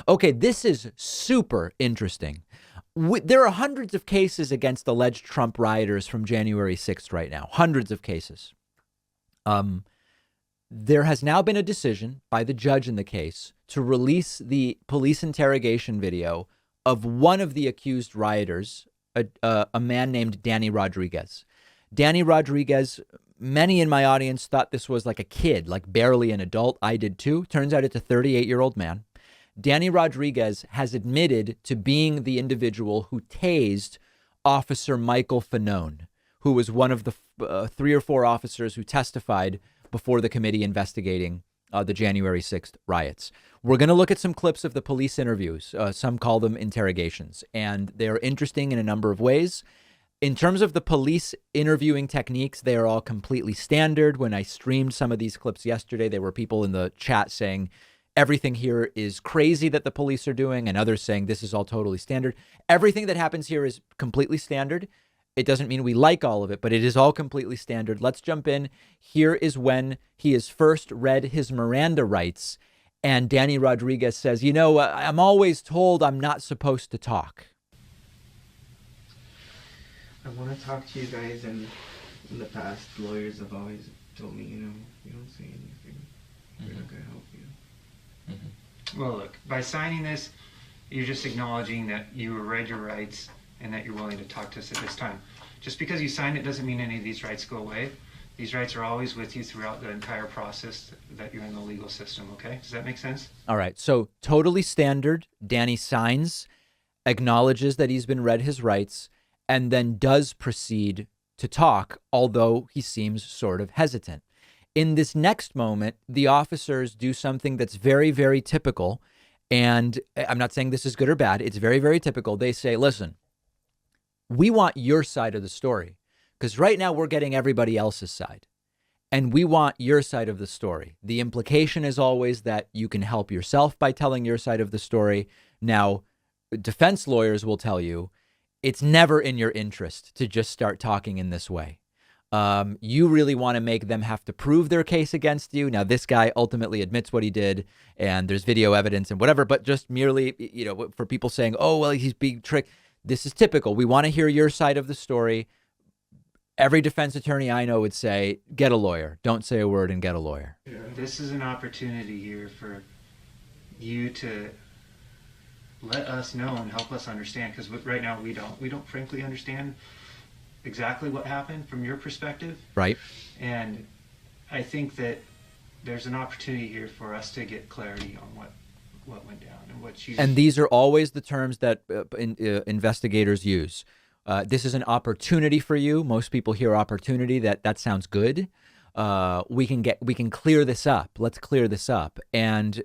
Okay, this is super interesting. There are hundreds of cases against alleged Trump rioters from January 6th right now. Hundreds of cases. There has now been a decision by the judge in the case to release the police interrogation video of one of the accused rioters, a man named Danny Rodriguez. Danny Rodriguez, many in my audience thought this was like a kid, like barely an adult. I did too. Turns out it's a 38-year-old man. Danny Rodriguez has admitted to being the individual who tased Officer Michael Fanone, who was one of the 3 or 4 officers who testified before the committee investigating the January 6th riots. We're going to look at some clips of the police interviews. Some call them interrogations, and they are interesting in a number of ways. In terms of the police interviewing techniques, they are all completely standard. When I streamed some of these clips yesterday, there were people in the chat saying everything here is crazy that the police are doing, and others saying this is all totally standard. Everything that happens here is completely standard. It doesn't mean we like all of it, but it is all completely standard. Let's jump in. Here is when he is first read his Miranda rights, and Danny Rodriguez says, you know, I'm always told I'm not supposed to talk. I want to talk to you guys, and in the past, lawyers have always told me, you don't say anything. We're not going to help you. Mm-hmm. Well, look, by signing this, you're just acknowledging that you read your rights and that you're willing to talk to us at this time. Just because you signed it doesn't mean any of these rights go away. These rights are always with you throughout the entire process that you're in the legal system, okay? Does that make sense? All right, so totally standard. Danny signs, acknowledges that he's been read his rights, and then does proceed to talk, although he seems sort of hesitant. In this next moment, the officers do something that's very, very typical. And I'm not saying this is good or bad. It's very, very typical. They say, listen, we want your side of the story, because right now we're getting everybody else's side, and we want your side of the story. The implication is always that you can help yourself by telling your side of the story. Now, defense lawyers will tell you it's never in your interest to just start talking in this way. You really want to make them have to prove their case against you. Now, this guy ultimately admits what he did, and there's video evidence and whatever, but just merely, for people saying, oh, well, he's being tricked. This is typical. We want to hear your side of the story. Every defense attorney I know would say, get a lawyer. Don't say a word and get a lawyer. This is an opportunity here for you to let us know and help us understand, because right now we don't frankly understand exactly what happened from your perspective. Right. And I think that there's an opportunity here for us to get clarity on what went down and what you... And these are always the terms that investigators use. This is an opportunity for you. Most people hear opportunity. That sounds good. We can clear this up. Let's clear this up. And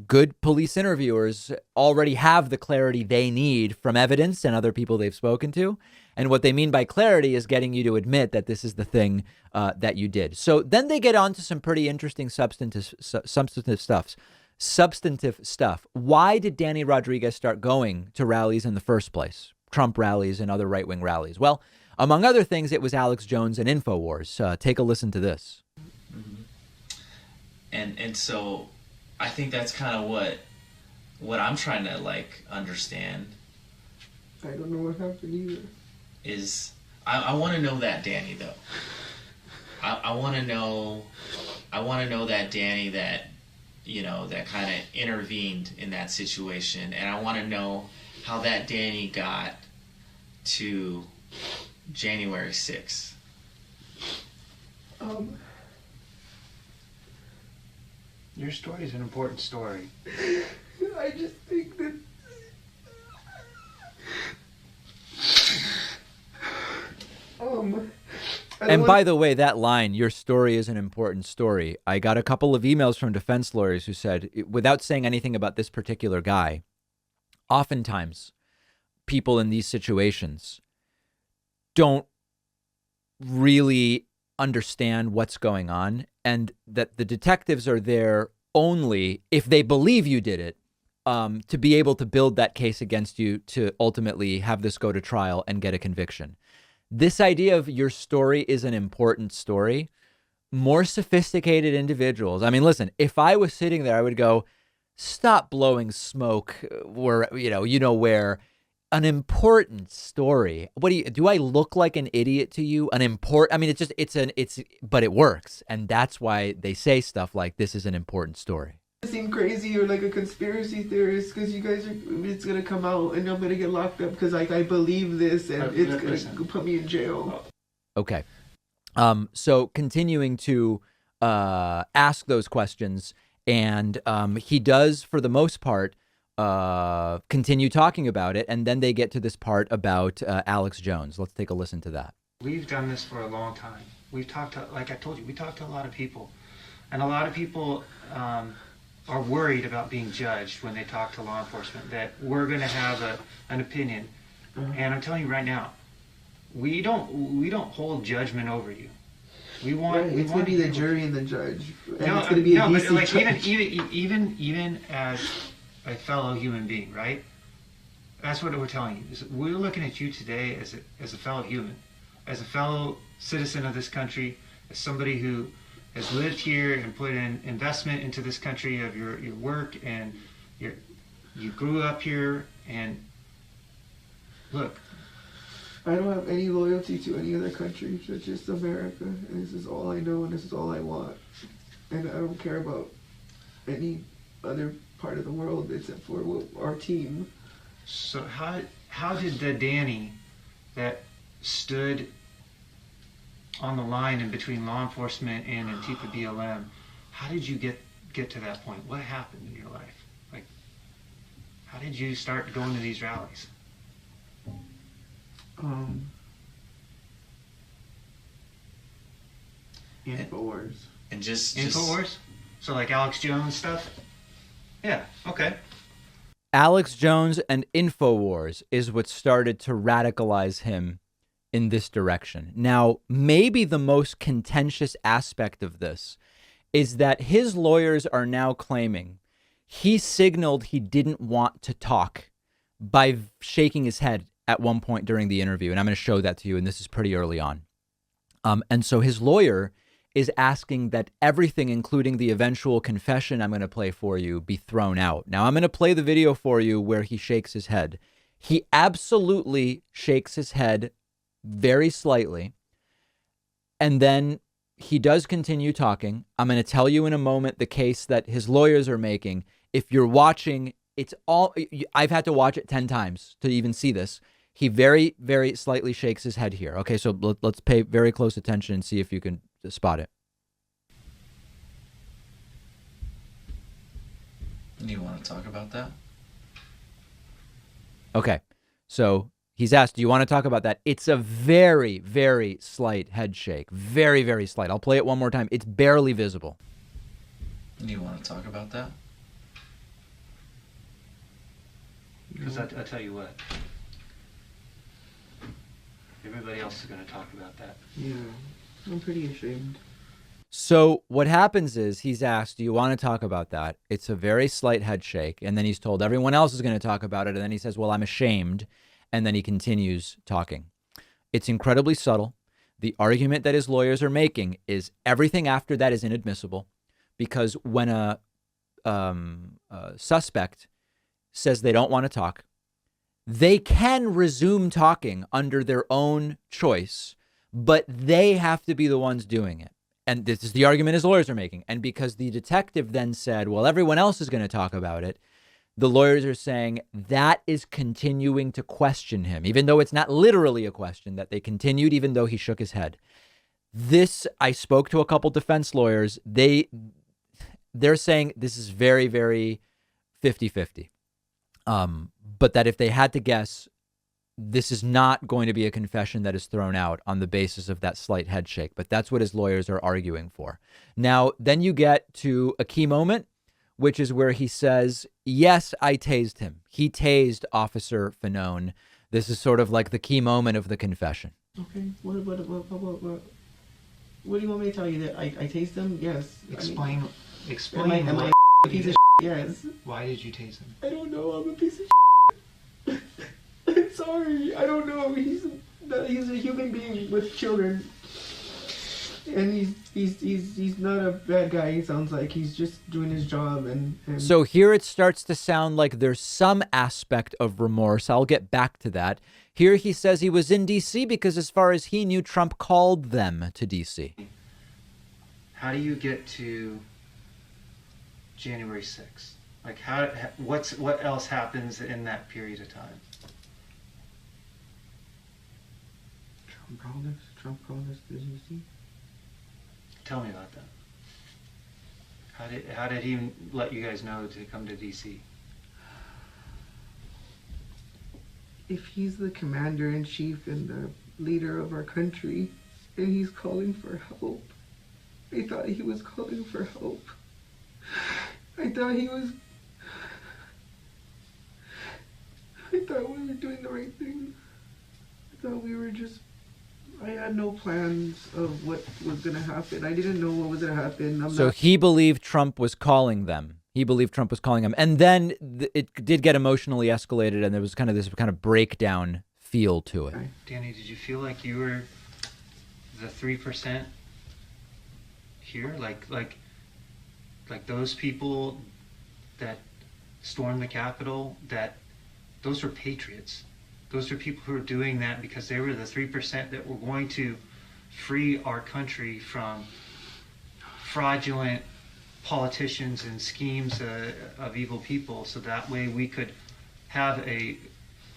good police interviewers already have the clarity they need from evidence and other people they've spoken to. And what they mean by clarity is getting you to admit that this is the thing that you did. So then they get on to some pretty interesting substantive stuff. Why did Danny Rodriguez start going to rallies in the first place? Trump rallies and other right-wing rallies. Well, among other things, it was Alex Jones and InfoWars. Take a listen to this. Mm-hmm. And so I think that's kind of what I'm trying to understand. I don't know what happened either. Is I want to know that Danny though. I want to know that Danny that that kind of intervened in that situation, and I want to know how that Danny got to January 6th. Your story is an important story. I just think that... And by the way, that line, your story is an important story. I got a couple of emails from defense lawyers who said, without saying anything about this particular guy, oftentimes people in these situations don't really understand what's going on, and that the detectives are there only if they believe you did it, to be able to build that case against you to ultimately have this go to trial and get a conviction. This idea of your story is an important story, more sophisticated individuals. I mean, listen, if I was sitting there, I would go, stop blowing smoke where, where an important story. What do I look like an idiot to you? I mean, but it works. And that's why they say stuff like this is an important story. Seem crazy or like a conspiracy theorist because you guys it's gonna come out and I'm gonna get locked up because like I believe this and it's gonna put me in jail. Okay. So continuing to ask those questions, and he does, for the most part, continue talking about it, and then they get to this part about Alex Jones. Let's take a listen to that. We've done this for a long time. We've talked to, like I told you, we talked to a lot of people, and a lot of people are worried about being judged when they talk to law enforcement, that we're going to have an opinion. And I'm telling you right now, we don't hold judgment over you. It's going to be the jury and the judge. And no, it's going to be a but DC like judge. even as a fellow human being, right? That's what we're telling you. We're looking at you today as a fellow human, as a fellow citizen of this country, as somebody who has lived here and put in investment into this country of your work, and you grew up here. And look, I don't have any loyalty to any other country. It's just America, and this is all I know, and this is all I want. And I don't care about any other part of the world except for our team. So how did the Danny that stood on the line in between law enforcement and Antifa BLM, how did you get to that point? What happened in your life? Like, how did you start going to these rallies? Infowars. And just Infowars? So like Alex Jones stuff? Yeah, okay. Alex Jones and Infowars is what started to radicalize him in this direction. Now, maybe the most contentious aspect of this is that his lawyers are now claiming he signaled he didn't want to talk by shaking his head at one point during the interview. And I'm going to show that to you. And this is pretty early on. And so his lawyer is asking that everything, including the eventual confession I'm going to play for you, be thrown out. Now, I'm going to play the video for you where he shakes his head. He absolutely shakes his head very slightly. And then he does continue talking. I'm going to tell you in a moment the case that his lawyers are making. If you're watching, I've had to watch it 10 times to even see this. He very, very slightly shakes his head here. Okay, so let's pay very close attention and see if you can spot it. Do you want to talk about that? Okay, so he's asked, do you want to talk about that? It's a very, very slight head shake. Very, very slight. I'll play it one more time. It's barely visible. Do you want to talk about that? Because I'll tell you what. Everybody else is going to talk about that. Yeah, I'm pretty ashamed. So what happens is he's asked, do you want to talk about that? It's a very slight head shake. And then he's told everyone else is going to talk about it. And then he says, well, I'm ashamed. And then he continues talking. It's incredibly subtle. The argument that his lawyers are making is everything after that is inadmissible, because when a suspect says they don't want to talk, they can resume talking under their own choice, but they have to be the ones doing it. And this is the argument his lawyers are making. And because the detective then said, well, everyone else is going to talk about it, the lawyers are saying that is continuing to question him, even though it's not literally a question, that they continued even though he shook his head. This, I spoke to a couple defense lawyers. They're saying this is very, very 50-50. But that if they had to guess, this is not going to be a confession that is thrown out on the basis of that slight head shake. But that's what his lawyers are arguing for. Now, then you get to a key moment, which is where he says, yes, I tased him. He tased Officer Fanone. This is sort of like the key moment of the confession. Okay, what do you want me to tell you? That I tased him? Yes. Explain am I a piece of shit? Yes. Why did you tase him? I don't know, I'm a piece of shit. I'm sorry, I don't know. He's a human being with children. And he's not a bad guy. He sounds like he's just doing his job. And So here it starts to sound like there's some aspect of remorse. I'll get back to that. Here he says he was in D.C. because as far as he knew, Trump called them to D.C. How do you get to January 6th? Like, what else happens in that period of time? Trump called us to DC. Tell me about that. How did he let you guys know to come to DC? If he's the commander-in-chief and the leader of our country, and he's calling for help, I thought he was calling for help. I thought we were doing the right thing. I thought we were just, I had no plans of what was going to happen. I didn't know what was going to happen. So he believed Trump was calling them. And then it did get emotionally escalated, and there was kind of this kind of breakdown feel to it. Danny, did you feel like you were the 3% here? Like those people that stormed the Capitol, those were patriots. Those are people who are doing that because they were the 3% that were going to free our country from fraudulent politicians and schemes of evil people, so that way we could have a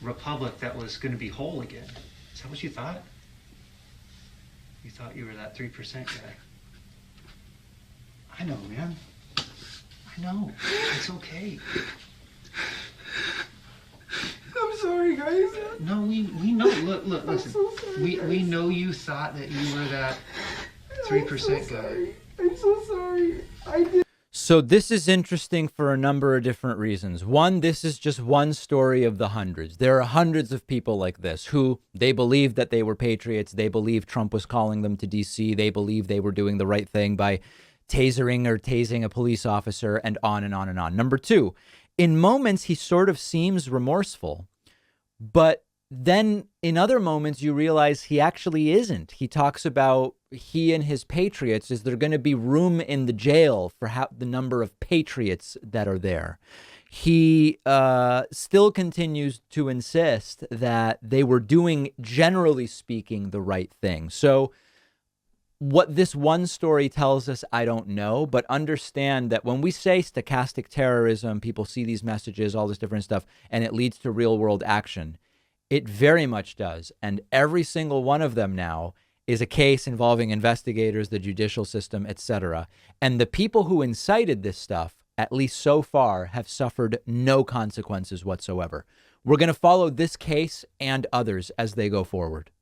republic that was going to be whole again. Is that what you thought? You thought you were that 3% guy. I know, man. I know. It's okay. I'm sorry, guys. No, we know. Look, listen. So sorry, We know you thought that you were that 3% guy. I'm so sorry. I did. So this is interesting for a number of different reasons. One, this is just one story of the hundreds. There are hundreds of people like this who they believed that they were patriots. They believed Trump was calling them to D.C. They believed they were doing the right thing by tasing a police officer, and on and on and on. Number two, in moments, he sort of seems remorseful, but then in other moments, you realize he actually isn't. He talks about he and his patriots, is there going to be room in the jail for the number of patriots that are there? He still continues to insist that they were doing, generally speaking, the right thing. So what this one story tells us, I don't know, but understand that when we say stochastic terrorism, people see these messages, all this different stuff, and it leads to real world action. It very much does. And every single one of them now is a case involving investigators, the judicial system, etc. And the people who incited this stuff, at least so far, have suffered no consequences whatsoever. We're going to follow this case and others as they go forward.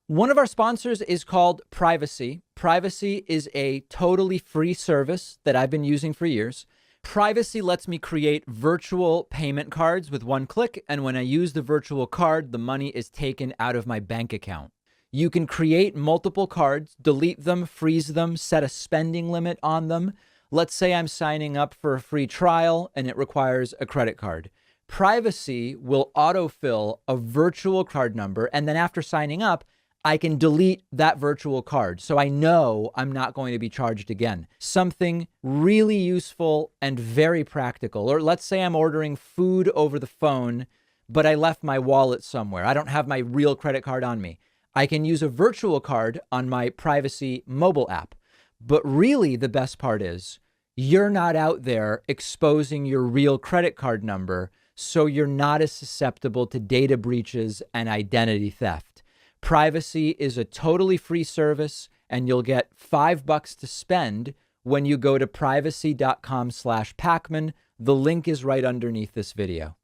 One of our sponsors is called Privacy. Privacy is a totally free service that I've been using for years. Privacy lets me create virtual payment cards with one click, and when I use the virtual card, the money is taken out of my bank account. You can create multiple cards, delete them, freeze them, set a spending limit on them. Let's say I'm signing up for a free trial and it requires a credit card. Privacy will autofill a virtual card number, and then after signing up, I can delete that virtual card, so I know I'm not going to be charged again. Something really useful and very practical. Or let's say I'm ordering food over the phone, but I left my wallet somewhere. I don't have my real credit card on me. I can use a virtual card on my Privacy mobile app. But really, the best part is you're not out there exposing your real credit card number, so you're not as susceptible to data breaches and identity theft. Privacy is a totally free service, and you'll get $5 to spend when you go to privacy.com/Pacman. The link is right underneath this video.